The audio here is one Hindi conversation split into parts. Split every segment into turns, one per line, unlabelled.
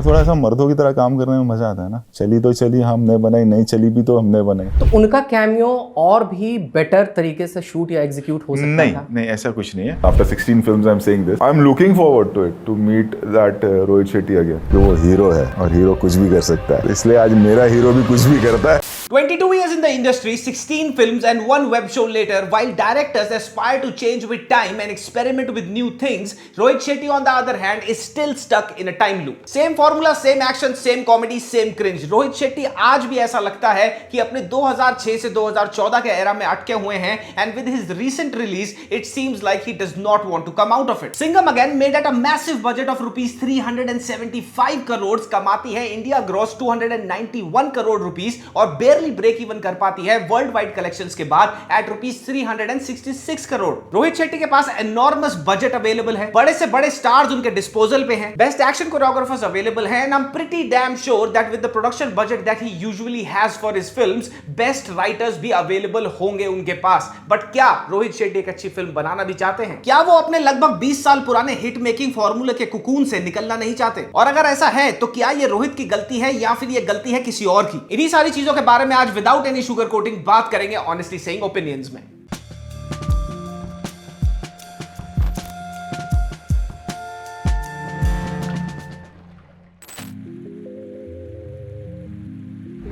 और थोड़ा सा मर्दों की तरह काम करने में मजा आता है ना। चली तो चली हमने बनाई, नहीं चली भी तो हमने बनाई।
तो उनका कैमियो और भी बेटर तरीके से शूट या एग्जीक्यूट हो सकता था?
नहीं, ऐसा कुछ नहीं है। After 16 films I am saying this, I am looking forward to it, to meet that Rohit Shetty again. जो वो हीरो है और हीरो कुछ भी कर सकता है, इसलिए आज मेरा हीरो भी कुछ भी करता है।
22 years in the industry, 16 films and one web show later, while directors aspire to change with time and experiment with new things, Rohit Shetty on the other hand is still stuck in a time loop. Same formula, same action, same comedy, same cringe. Rohit Shetty आज भी ऐसा लगता है कि अपने 2006 से 2014 के एरा में अटके हुए हैं, and with his recent release, it seems like he does not want to come out of it. Singham again made at a massive budget of rupees 375 crores, कमाती है इंडिया ग्रॉस 291 करोड़ रुपीस और barely ब्रेक इवन कर पाती है वर्ल्ड वाइड कलेक्शंस के बाद एट रुपीज 366 करोड़। रोहित शेट्टी के पास एनॉर्मस बजट अवेलेबल है, बड़े से बड़े स्टार्स उनके डिस्पोजल पे हैं, बेस्ट एक्शन कोरियोग्राफर्स अवेलेबल हैं, and I am pretty damn sure that with the production budget that he usually has for his films, best writers भी अवेलेबल होंगे उनके पास। बट क्या रोहित शेट्टी एक अच्छी फिल्म बनाना भी चाहते हैं? क्या वो अपने लगभग 20 साल पुराने हिट मेकिंग फॉर्मूले के कुकून से निकलना नहीं चाहते? और अगर ऐसा है तो क्या ये रोहित की गलती है या फिर ये गलती है किसी और की? इन्हीं सारी चीजों के बारे में आज विदाउट एनी शुगर कोटिंग बात करेंगे ऑनेस्टली सेइंग ओपिनियंस में।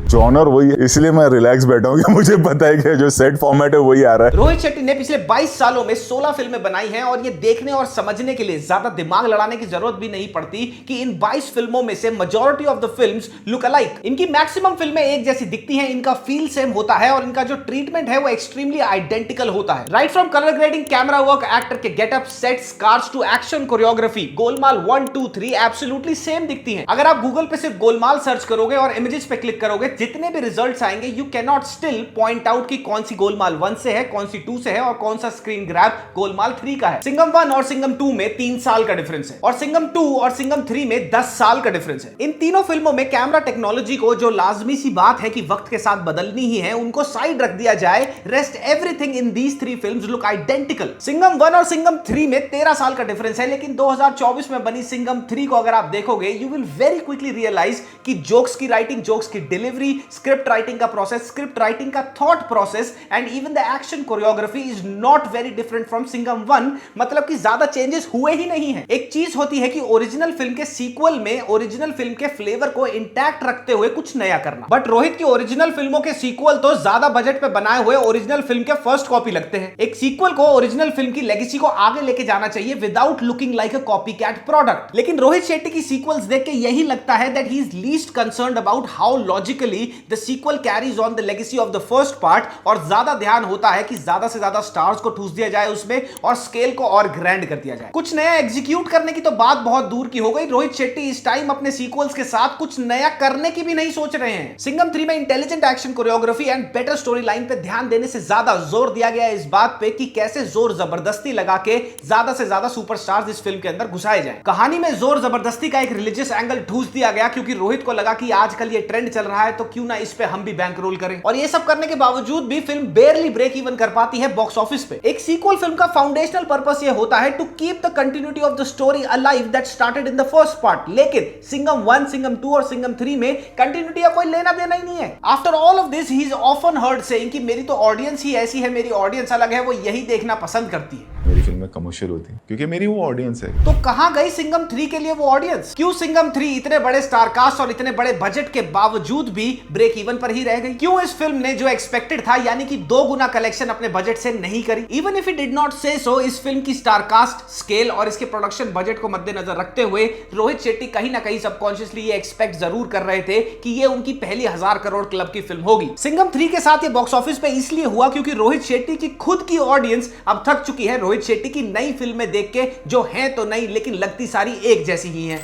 जॉनर वही है, इसलिए मैं रिलैक्स बैठा हूं कि मुझे पता है कि जो सेट फॉर्मेट है वही आ रहा है।
रोहित शेट्टी ने पिछले 22 सालों में 16 फिल्में बनाई हैं और ये देखने और समझने के लिए ज्यादा दिमाग लड़ाने की जरूरत भी नहीं पड़ती कि इन 22 फिल्मों में से majority of the films look alike. इनकी मैक्सिमम फिल्में एक जैसी दिखती हैं, इनका फील सेम होता है और इनका जो ट्रीटमेंट है वो एक्सट्रीमली आइडेंटिकल होता है। Right from colour grading, camera work, actor के getup, sets, cars to action choreography, Golmaal 1, 2, 3 absolutely same दिखती हैं। अगर आप गूगल पे सिर्फ गोलमाल सर्च करोगे और इमेजेस पे क्लिक करोगे, जितने भी रिजल्ट आएंगे you can not still point out कि कौन सी गोलमाल 1 से है, कौन सी 2 से है और कौन सा स्क्रीन ग्रैब गोलमाल 3 का है। सिंघम 1 और सिंघम 2 में 3 साल का डिफरेंस है और सिंघम 2 और सिंघम 3 में 10 साल का डिफरेंस है। इन तीनों फिल्मों में कैमरा टेक्नोलॉजी को, जो लाजमी सी बात है कि वक्त के साथ बदलनी ही है, उनको साइड रख दिया जाए। Rest everything in these 3 films look identical. Singham 1 और सिंघम 3 में 13 साल का डिफरेंस है, लेकिन 2024 में बनी सिंघम 3 को अगर आप देखोगे you will very quickly realize कि जोक्स की राइटिंग, जोक्स की डिलीवरी, स्क्रिप्ट राइटिंग का प्रोसेस, स्क्रिप्ट राइटिंग का thought process and even the action choreography is not very different from Singham 1। मतलब कि ज्यादा चेंजेस हुए ही नहीं है। एक चीज होती है कि ओरिजिनल फिल्म के सीक्वल में ओरिजिनल फिल्म के फ्लेवर को इंटैक्ट रखते हुए कुछ नया करना, बट रोहित की ओरिजिनल फिल्मों के सीक्वल तो ज्यादा बजट पे बनाए हुए ओरिजिनल फिल्म के फर्स्ट कॉपी लगते हैं। एक सीक्वल को ओरिजिनल फिल्म की लेगेसी को आगे लेके जाना चाहिए विदाउट लुकिंग लाइक अ कॉपीकैट प्रोडक्ट। लेकिन रोहित शेट्टी की सीक्वल्स देख के यही लगता है that he is least concerned about how logically the sequel carries on the legacy of the first part, और ज्यादा ध्यान होता है कि ज्यादा से ज्यादा स्टार्स को ठूस दिया जाए उसमें और स्केल को और ग्रैंड कर दिया जाए। कुछ नया एग्जीक्यूट करने की तो बात बहुत दूर की हो गई, रोहित शेट्टी इस टाइम अपने सीक्वल्स के साथ कुछ नया करने की भी नहीं सोच रहे हैं। सिंघम 3 में intelligent action choreography and better story line पे ध्यान देने से ज्यादा जोर दिया गया इस बात पे कि कैसे जोर जबरदस्ती लगा के ज्यादा से ज्यादा सुपरस्टार्स इस फिल्म के अंदर घुसाए जाएं। कहानी में जोर जबरदस्ती का एक रिलीजियस एंगल ठूस दिया गया क्योंकि रोहित को लगा कि आजकल ये ट्रेंड चल रहा है तो क्यों ना इस पे हम भी बैंक रोल करें, और ये सब करने के बावजूद भी फिल्म बेयरली ब्रेक इवन कर पाती है बॉक्स ऑफिस पे। एक सीक्वल फिल्म का फाउंडेशनल पर्पस ये होता है to keep the continuity of the story alive that started in the first part. लेकिन सिंघम 1, सिंघम 2 और सिंघम 3 में कंटिन्यूटी का कोई लेना देना ही नहीं है। After all of this he is often heard saying कि मेरी तो ऑडियंस ही ऐसी है, मेरी ऑडियंस अलग है, वो यही देखना पसंद करती है।
मेरी फिल्में कमर्शियल होती है क्योंकि मेरी वो ऑडियंस है।
तो कहां गई सिंघम 3 के लिए वो ऑडियंस? क्यों सिंघम 3 इतने बड़े स्टार कास्ट और इतने बड़े बजट के बावजूद भी ब्रेक इवन पर ही रह गई? क्यों इस फिल्म ने जो एक्सपेक्टेड था यानी कि 2 गुना कलेक्शन अपने बजट से नहीं करी? Even if it did not से सो, इस फिल्म की स्टार कास्ट, स्केल और इसके प्रोडक्शन बजट को मद्देनजर रखते हुए रोहित शेट्टी कहीं ना कहीं सबकॉन्शियसली ये एक्सपेक्ट जरूर कर रहे थे कि ये उनकी पहली 1000 करोड़ क्लब की फिल्म होगी। सिंघम 3 के साथ ये बॉक्स ऑफिस पे इसलिए हुआ क्योंकि रोहित शेट्टी की खुद की ऑडियंस अब थक चुकी है रोहित शेट्टी की नई फिल्में देख के, जो हैं तो नई लेकिन लगती सारी एक जैसी ही हैं।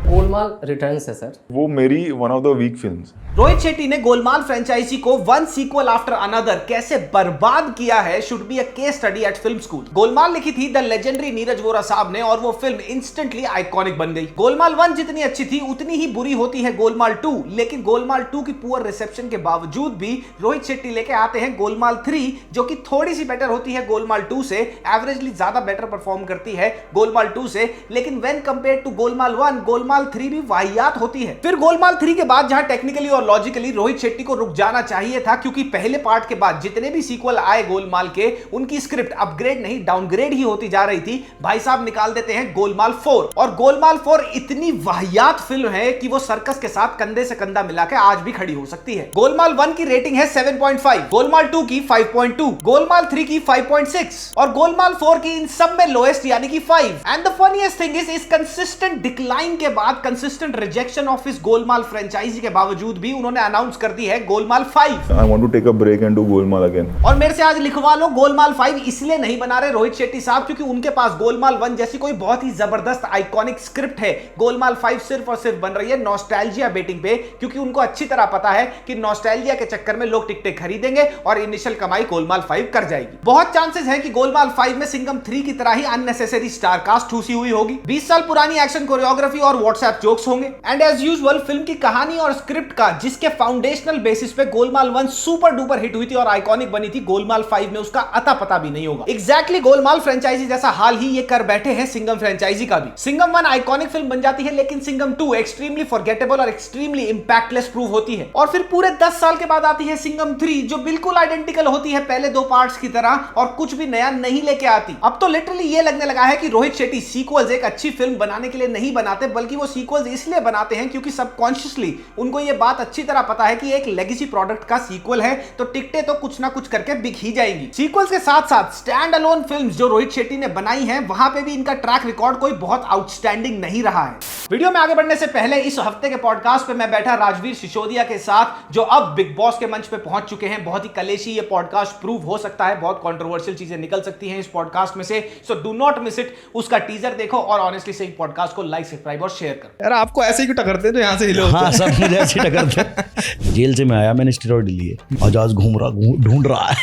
गोलमाल रिटर्न्स है सर।
वो मेरी one of the weak films.
Rohit Shetty ने गोलमाल फ्रेंचाइजी को वन सीक्वल आफ्टर अनदर कैसे बर्बाद किया है should be a case study at film school. Golmaal लिखी थी द लेजेंडरी नीरज वोरा साहब ने और वो फिल्म इंस्टेंटली आइकॉनिक बन गई। गोलमाल 1 जितनी अच्छी थी उतनी ही बुरी होती है गोलमाल 2, लेकिन गोलमाल 2 की पुअर रिसेप्शन के बावजूद भी रोहित शेट्टी लेके आते हैं गोलमाल 3 जो कि थोड़ी सी बेटर होती है गोलमाल 2 से, एवरेजली ज्यादा बेटर परफॉर्म करती है गोलमाल 2 से, लेकिन when compared to Golmaal 1 Golmaal 3 भी वाहियात होती है। फिर गोलमाल 3 के बाद जहां टेक्निकली और लॉजिकली रोहित शेट्टी को रुक जाना चाहिए था, क्योंकि पहले पार्ट के बाद जितने भी सीक्वल आए गोलमाल के उनकी स्क्रिप्ट अपग्रेड नहीं डाउनग्रेड ही होती जा रही थी, भाई साहब निकाल देते हैं गोलमाल 4। और गोलमाल 4 इतनी वाहियात फिल्म है कि वो सर्कस के साथ कंधे से कंधा मिलाकर आज भी खड़ी हो सकती है। गोलमाल 1 की रेटिंग है 7.5, गोलमाल 2 की 5.2, गोलमाल 3 की 5.6 और गोलमाल 4 की इन सब में लोएस्ट यानी कि 5। And the funniest thing is इस कंसिस्टेंट डिक्लाइन के बाद, कंसिस्टेंट रिजेक्शन ऑफ इस गोलमाल फ्रेंचाइजी के बावजूद भी उन्होंने अनाउंस कर दी है Golmaal 5।
I want to take a break and do Golmaal again.
और मेरे से आज लिखवा लो गोलमाल 5 इसलिए नहीं बना रहे रोहित शेट्टी साहब क्योंकि उनके पास गोलमाल 1 जैसी कोई बहुत ही जबरदस्त आइकॉनिक स्क्रिप्ट है। गोलमाल 5 सिर्फ और सिर्फ बन रही है नॉस्टैल्जिया बेटिंग पे, क्योंकि उनको अच्छी तरह पता है कि नॉस्टैल्जिया के चक्कर में लोग टिकटें खरीदेंगे और इनिशियल कमाई गोलमाल 5 कर जाएगी। बहुत चांसेस है कि गोलमाल 5 में सिंघम 3 की तरह ही अननेसेसरी स्टार कास्ट ठूसी हुई होगी, 20 साल पुरानी एक्शन कोरियोग्राफी और व्हाट्सएप जोक्स होंगे। एंड एज यूजुअल फिल्म की कहानी और स्क्रिप्ट का जिसके फाउंडेशनल बेसिस पे गोलमाल 1 सुपर डुपर हिट हुई थी और आइकॉनिक बनी थी, गोलमाल 5 में उसका अता पता भी नहीं होगा। एग्जैक्टली गोलमाल फ्रेंचाइजी जैसा हाल ही ये कर बैठे हैं सिंघम फ्रेंचाइजी का भी। सिंघम 1 आइकॉनिक फिल्म बन जाती है, लेकिन सिंघम 2 एक्सट्रीमली फॉरगेटेबल और एक्सट्रीमली इंपैक्टलेस प्रूव होती है। और फिर पूरे 10 साल के बाद आती है सिंघम 3 जो बिल्कुल आइडेंटिकल होती है पहले 2 पार्ट्स की तरह और कुछ भी नया नहीं लेके आती। अब तो लिटरली ये लगने लगा है कि रोहित शेट्टी सीक्वल्स एक अच्छी फिल्म बनाने के लिए नहीं बनाते, बल्कि वो सीक्वल्स इसलिए बनाते हैं क्योंकि सबकॉन्शियसली उनको ये बात अच्छी तरह पता है कि एक लेगेसी प्रोडक्ट का सीक्वल है तो टिकटें तो कुछ ना कुछ करके बिक ही जाएंगी। सीक्वल्स के साथ साथ स्टैंड अलोन फिल्म्स जो रोहित शेट्टी ने बनाई हैं, वहां पे भी इनका ट्रैक रिकॉर्ड कोई बहुत आउटस्टैंडिंग नहीं रहा है। वीडियो में आगे बढ़ने से पहले इस हफ्ते के पॉडकास्ट पे मैं बैठा राजवीर सिसोदिया के साथ, जो अब बिग बॉस के मंच पे पहुंच चुके हैं। बहुत ही कलेशी ये पॉडकास्ट प्रूव हो सकता है, बहुत कंट्रोवर्शियल चीजें निकल सकती हैं इस पॉडकास्ट में से, so do not miss it. उसका टीजर देखो और ऑनेस्टली से पॉडकास्ट को लाइक, सब्सक्राइब और शेयर करो।
यार आपको ऐसे ही क्यों टकरते हैं तो यहाँ से हिले होते हैं?
हाँ, सब मुझे ऐसे टकरते हैं। जेल से मैं आया, मैंने स्टेरॉइड लिए, आजाद ढूंढ रहा है,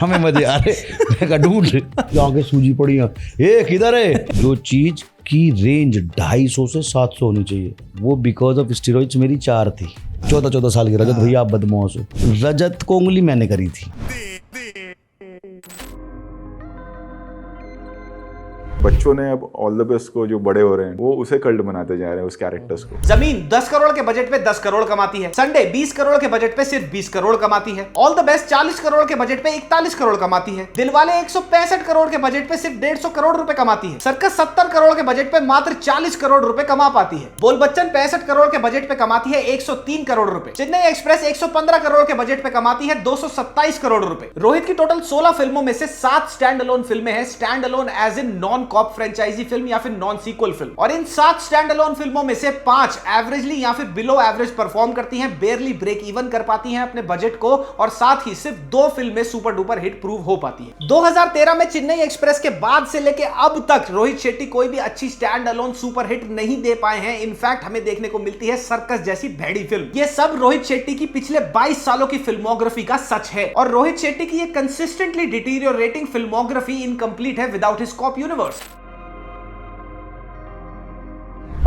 हमें मजे आ रहे, मैं कहा ढूंढ, आगे सूजी पड़ी है, ए किधर है? जो चीज की रेंज 250 से 700 होनी चाहिए, वो बिकॉज ऑफ स्टेरॉइड्स मेरी 4 थी। 14 साल की रजत, भैया आप बदमाश हो। रजत को उंगली मैंने करी थी।
बच्चों ने अब ऑल द बेस्ट को जो बड़े हो रहे हैं वो उसे कल्ट बनाते जा रहे हैं, उस कैरेक्टर्स को।
जमीन 10 करोड़ के बजट पे 10 करोड़ कमाती है, संडे 20 करोड़ के बजट पे सिर्फ 20 करोड़ कमाती है, ऑल द बेस्ट 40 करोड़ के बजट पे 41 करोड़ कमाती है, दिलवाले 165 करोड़ के बजट पे सिर्फ 150 करोड़ रुपए कमाती है, सर्कस 70 करोड़ के बजट पे मात्र 40 करोड़ रुपए कमा पाती है, बोल बच्चन 65 करोड़ के बजट पे कमाती है 103 करोड़ रुपए, चेन्नई एक्सप्रेस 115 करोड़ के बजट पे कमाती है 227 करोड़ रुपए। रोहित की टोटल 16 फिल्मों में से 7 स्टैंड अलोन फिल्में हैं, stand alone as in non cop franchise film या फिर नॉन सीक्वल फिल्म, और इन 7 स्टैंड अलोन फिल्मों में से 5 एवरेजली या फिर बिलो एवरेज परफॉर्म करती हैं, बेयरली ब्रेक इवन कर पाती हैं अपने बजट को, और साथ ही सिर्फ 2 फिल्में सुपर डुपर हिट प्रूव हो पाती है। 2013 में चेन्नई एक्सप्रेस के बाद से लेके अब तक रोहित शेट्टी कोई भी अच्छी स्टैंड अलोन सुपर हिट नहीं दे पाए हैं। इनफैक्ट हमें देखने को मिलती है सर्कस जैसी भैड़ी फिल्म। ये सब रोहित शेट्टी की पिछले 22 सालों की फिल्मोग्राफी का सच है, और रोहित शेट्टी की ये कंसिस्टेंटली डिटीरियोरेटिंग फिल्मोग्राफी इनकंप्लीट है विदाउट हिज कॉप यूनिवर्स।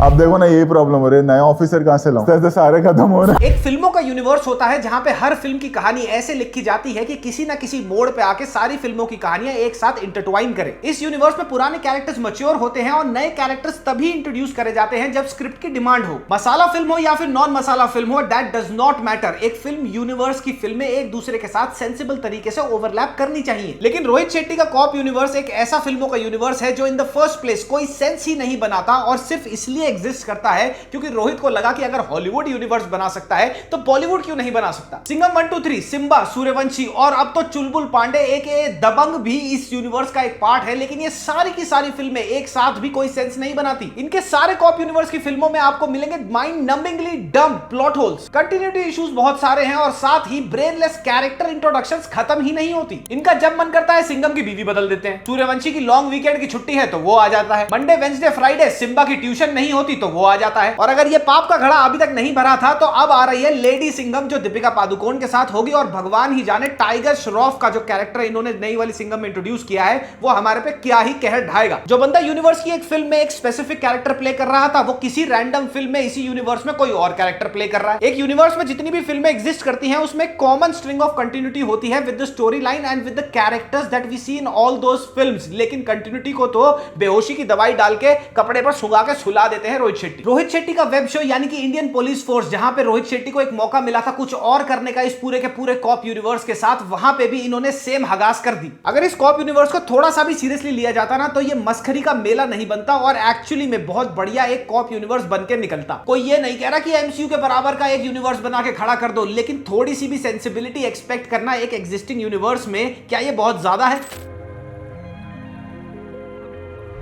अब देखो ना, यही प्रॉब्लम हो रही है, नया ऑफिसर कहां से लाऊं? ऐसे सारे खत्म हो रहे हैं।
एक फिल्मों का यूनिवर्स होता है जहां पे हर फिल्म की कहानी ऐसे लिखी जाती है कि किसी ना किसी मोड़ पे आके सारी फिल्मों की कहानियां एक साथ इंटरट्वाइन करें। इस यूनिवर्स में पुराने कैरेक्टर्स मैच्योर होते हैं और नए कैरेक्टर्स तभी इंट्रोड्यूस करे जाते हैं जब स्क्रिप्ट की डिमांड हो। मसाला फिल्म हो या फिर नॉन मसाला फिल्म हो, दैट डज नॉट मैटर। एक फिल्म यूनिवर्स की फिल्में एक दूसरे के साथ सेंसिबल तरीके से ओवरलैप करनी चाहिए। लेकिन रोहित शेट्टी का कॉप यूनिवर्स एक ऐसा फिल्मों का यूनिवर्स है जो इन द फर्स्ट प्लेस कोई सेंस ही नहीं बनाता और सिर्फ इसलिए एग्जिस्ट करता है क्योंकि रोहित को लगा कि अगर हॉलीवुड यूनिवर्स बना सकता है तो बॉलीवुड क्यों नहीं बना सकता। सिंघम 1, 2, 3, सिम्बा, सूर्यवंशी और अब तो चुलबुल पांडे एके दबंग भी इस यूनिवर्स का एक पार्ट है, लेकिन ये सारी की सारी फिल्में एक साथ भी कोई सेंस नहीं बनाती। इनके सारे कॉप यूनिवर्स की फिल्मों में आपको मिलेंगे माइंड नंबिंगली डम प्लॉट होल्स, कंटिन्यूटी इश्यूज बहुत सारे हैं और साथ ही ब्रेनलेस कैरेक्टर इंट्रोडक्शंस खत्म ही नहीं होती। इनका जब मन करता है सिंघम की बीवी बदल देते हैं, सूर्यवंशी की लॉन्ग वीकेंड की छुट्टी है तो वो आ जाता है, मंडे वेंसडे फ्राइडे सिम्बा की ट्यूशन नहीं होती तो वो आ जाता है। और अगर ये पाप का घड़ा अभी तक नहीं भरा था तो अब आ रही है लेडी सिंघम, जो दीपिका पादुकोण के साथ होगी। और भगवान ही जाने टाइगर श्रॉफ का जो कैरेक्टर इन्होंने नई वाली सिंघम में इंट्रोड्यूस किया है वो हमारे पे क्या ही कहर ढाएगा। जो बंदा यूनिवर्स की एक फिल्म में एक स्पेसिफिक कैरेक्टर प्ले कर रहा था वो किसी रैंडम फिल्म में इसी यूनिवर्स में कोई और कैरेक्टर प्ले कर रहा है। एक यूनिवर्स में जितनी भी फिल्में एग्जिस्ट करती हैं उसमें कॉमन स्ट्रिंग ऑफ कंटिन्यूटी होती है with the story line and with the characters that we see in all those films. लेकिन कंटिन्यूटी को तो बेहोशी की दवाई डाल के कपड़े पर सुगा के सुला देते हैं रोहित शेट्टी। रोहित शेट्टी का वेब शो यानी कि इंडियन पुलिस फोर्स, जहां पे रोहित शेट्टी को एक मौका मिला था कुछ और करने का इस पूरे के पूरे कॉप यूनिवर्स के साथ, वहां पे भी इन्होंने सेम हगास कर दी। अगर इस कॉप यूनिवर्स को थोड़ा सा भी सीरियसली लिया जाता ना तो ये मस्खरी का मेला नहीं बनता और एक्चुअली में बहुत बढ़िया एक कॉप यूनिवर्स बन के निकलता। कोई ये नहीं कह रहा कि एमसीयू के बराबर का एक यूनिवर्स बना के खड़ा कर दो, लेकिन थोड़ी सी भी सेंसिबिलिटी एक्सपेक्ट करना एक एग्जिस्टिंग यूनिवर्स में, क्या ये बहुत ज्यादा है?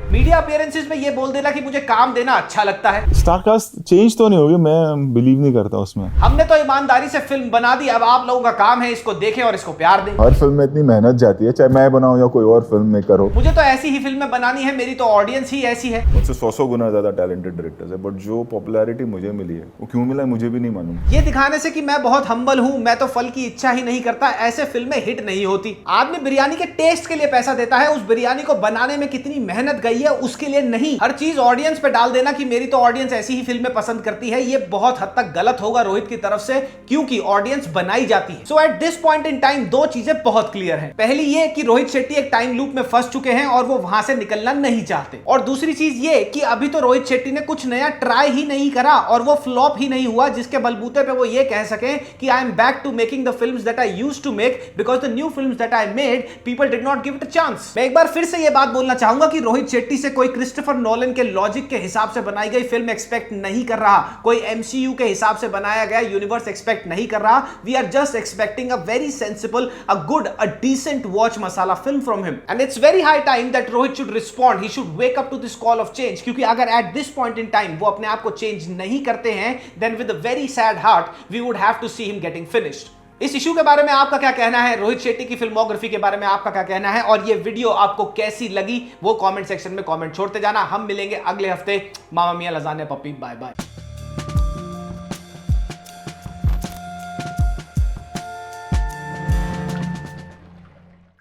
मीडिया अपीयरेंसेस में ये बोल देना कि मुझे काम देना अच्छा लगता है।
स्टारकास्ट चेंज तो नहीं होगी, मैं बिलीव नहीं करता उसमें।
हमने तो ईमानदारी से फिल्म बना दी, अब आप लोगों का काम है इसको देखें और इसको प्यार दें।
हर फिल्म में इतनी मेहनत जाती है, चाहे मैं बनाऊं या कोई और फिल्म मेकर हो।
मुझे तो ऐसी ही फिल्में बनानी है, मेरी तो ऑडियंस ही ऐसी है।
मुझसे 100 गुना ज्यादा टैलेंटेड डायरेक्टर्स है, बट जो पॉपुलैरिटी मुझे मिली है वो क्यों मिला है मुझे भी नहीं मालूम।
ये दिखाने से कि मैं बहुत हम्बल हूं, मैं तो फल की इच्छा ही नहीं करता, ऐसे फिल्में हिट नहीं होती। आदमी बिरयानी के टेस्ट के लिए पैसा देता है, उस बिरयानी को बनाने में कितनी मेहनत गई है उसके लिए नहीं। हर चीज ऑडियंस पे डाल देना कि मेरी तो ऑडियंस ऐसी ही फिल्में पसंद करती है, ये बहुत हद तक गलत होगा रोहित की तरफ से, क्योंकि ऑडियंस बनाई जाती है। So at this point in time दो चीजें बहुत क्लियर हैं। पहली ये कि रोहित शेट्टी एक टाइम लूप में फंस चुके हैं और वो वहां से निकलना नहीं चाहते, और दूसरी चीज ये कि अभी तो रोहित शेट्टी ने कुछ नया ट्राई ही नहीं करा और वो फ्लॉप ही नहीं हुआ जिसके बलबूते पे वो ये कह सके कि I am back to making the films that I used to make because the new films that I made people did not give it a chance. मैं एक बार फिर से ये बात बोलना चाहूंगा कि रोहित शेट्टी से कोई क्रिस्टोफर नोलन के लॉजिक के हिसाब से बनाई गई फिल्म एक्सपेक्ट नहीं कर रहा, कोई एमसीयू के हिसाब से बनाया गया यूनिवर्स एक्सपेक्ट नहीं कर रहा। We are just expecting a very sensible, a good, a decent watch masala film from him, and it's very high time that Rohit should respond, he should wake up to this call of change. क्योंकि अगर at this point in time वो अपने आप को चेंज नहीं करते हैं, then with a very sad heart we would have to see him getting finished. इस इशू के बारे में आपका क्या कहना है? रोहित शेट्टी की फिल्मोग्राफी के बारे में आपका क्या कहना है? और ये वीडियो आपको कैसी लगी वो कमेंट सेक्शन में कमेंट छोड़ते जाना। हम मिलेंगे अगले हफ्ते। मामा मियां लजानिया पप्पी, बाय बाय।